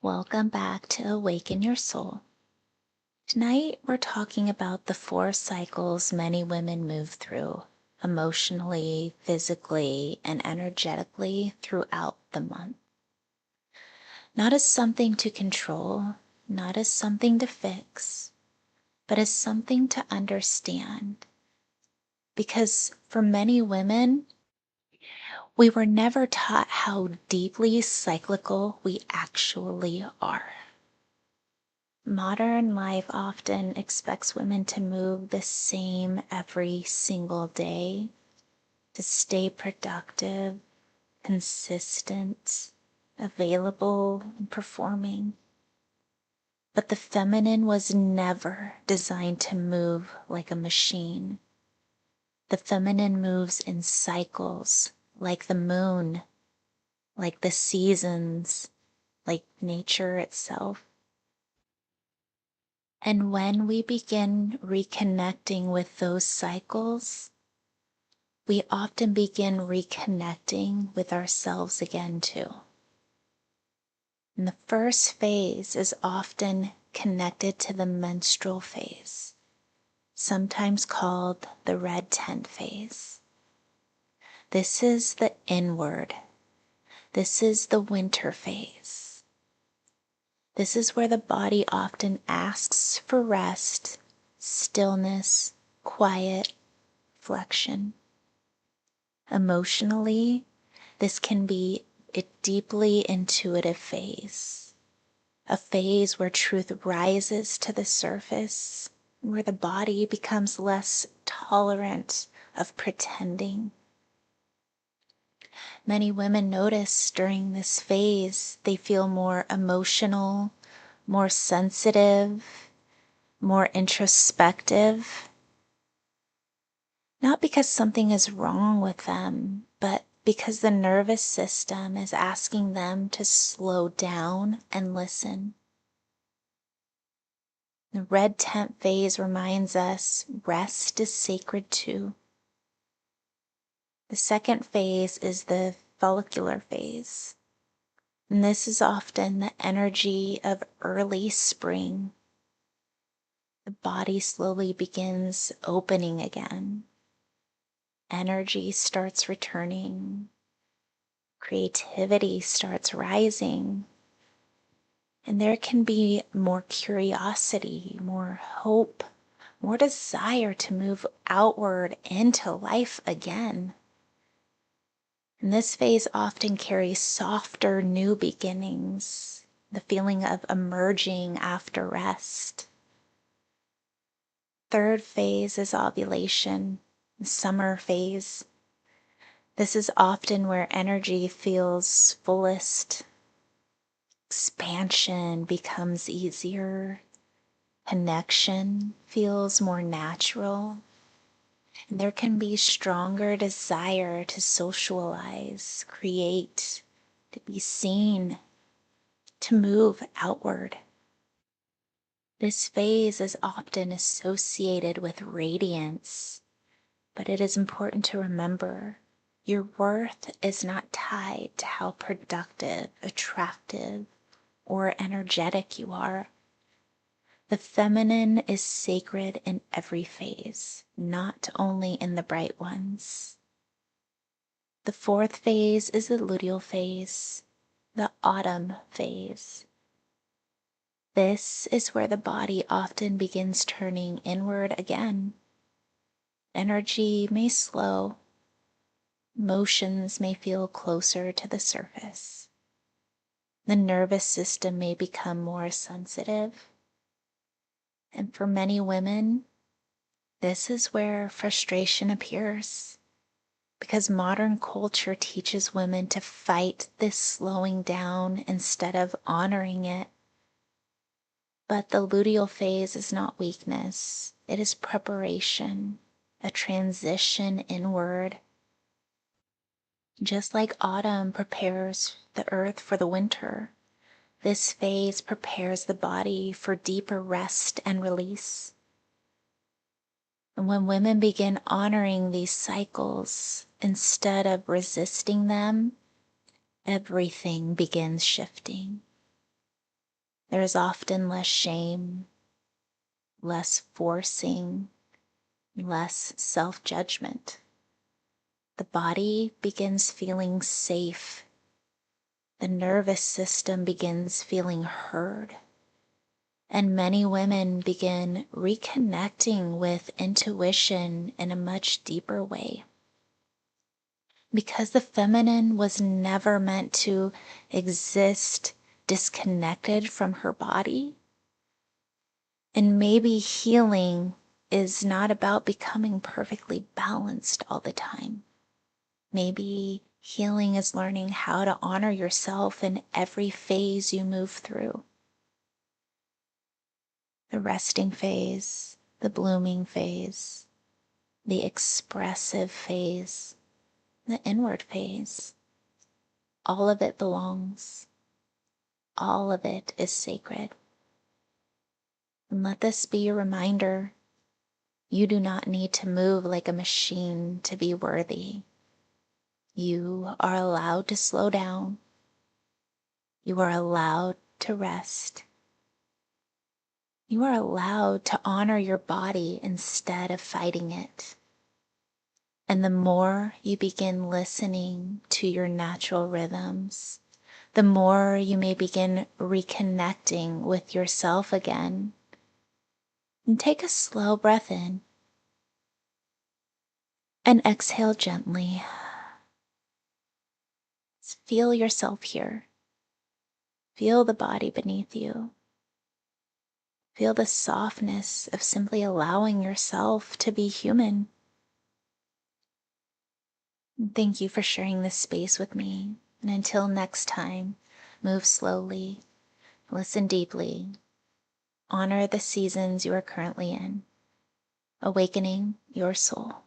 Welcome back to Awaken Your Soul. Tonight, we're talking about the 4 cycles many women move through emotionally, physically, and energetically throughout the month. Not as something to control, not as something to fix, but as something to understand. Because for many women, we were never taught how deeply cyclical we actually are. Modern life often expects women to move the same every single day, to stay productive, consistent, available, and performing. But the feminine was never designed to move like a machine. The feminine moves in cycles, like the moon, like the seasons, like nature itself. And when we begin reconnecting with those cycles, we often begin reconnecting with ourselves again too. And the first phase is often connected to the menstrual phase, sometimes called the red tent phase. This is the inward. This is the winter phase. This is where the body often asks for rest, stillness, quiet, flexion. Emotionally, this can be a deeply intuitive phase, a phase where truth rises to the surface, where the body becomes less tolerant of pretending. Many women notice during this phase they feel more emotional, more sensitive, more introspective. Not because something is wrong with them, but because the nervous system is asking them to slow down and listen. The red tent phase reminds us rest is sacred too. The second phase is the follicular phase. And this is often the energy of early spring. The body slowly begins opening again. Energy starts returning. Creativity starts rising. And there can be more curiosity, more hope, more desire to move outward into life again. And this phase often carries softer new beginnings, the feeling of emerging after rest. Third phase is ovulation, the summer phase. This is often where energy feels fullest. Expansion becomes easier. Connection feels more natural. And there can be stronger desire to socialize, create, to be seen, to move outward. This phase is often associated with radiance, but it is important to remember your worth is not tied to how productive, attractive, or energetic you are. The feminine is sacred in every phase, not only in the bright ones. The fourth phase is the luteal phase, the autumn phase. This is where the body often begins turning inward again. Energy may slow, emotions may feel closer to the surface. The nervous system may become more sensitive. And for many women, this is where frustration appears, because modern culture teaches women to fight this slowing down instead of honoring it. But the luteal phase is not weakness, it is preparation, a transition inward. Just like autumn prepares the earth for the winter, this phase prepares the body for deeper rest and release. And when women begin honoring these cycles instead of resisting them, everything begins shifting. There is often less shame, less forcing, less self-judgment. The body begins feeling safe. The nervous system begins feeling heard. And many women begin reconnecting with intuition in a much deeper way. Because the feminine was never meant to exist disconnected from her body. And maybe healing is not about becoming perfectly balanced all the time. Maybe healing is learning how to honor yourself in every phase you move through. The resting phase, the blooming phase, the expressive phase, the inward phase. All of it belongs. All of it is sacred. And let this be a reminder. You do not need to move like a machine to be worthy. You are allowed to slow down. You are allowed to rest. You are allowed to honor your body instead of fighting it. And the more you begin listening to your natural rhythms, the more you may begin reconnecting with yourself again. And take a slow breath in and exhale gently. Feel yourself here. Feel the body beneath you. Feel the softness of simply allowing yourself to be human. And thank you for sharing this space with me. And until next time, move slowly, listen deeply, honor the seasons you are currently in, awakening your soul.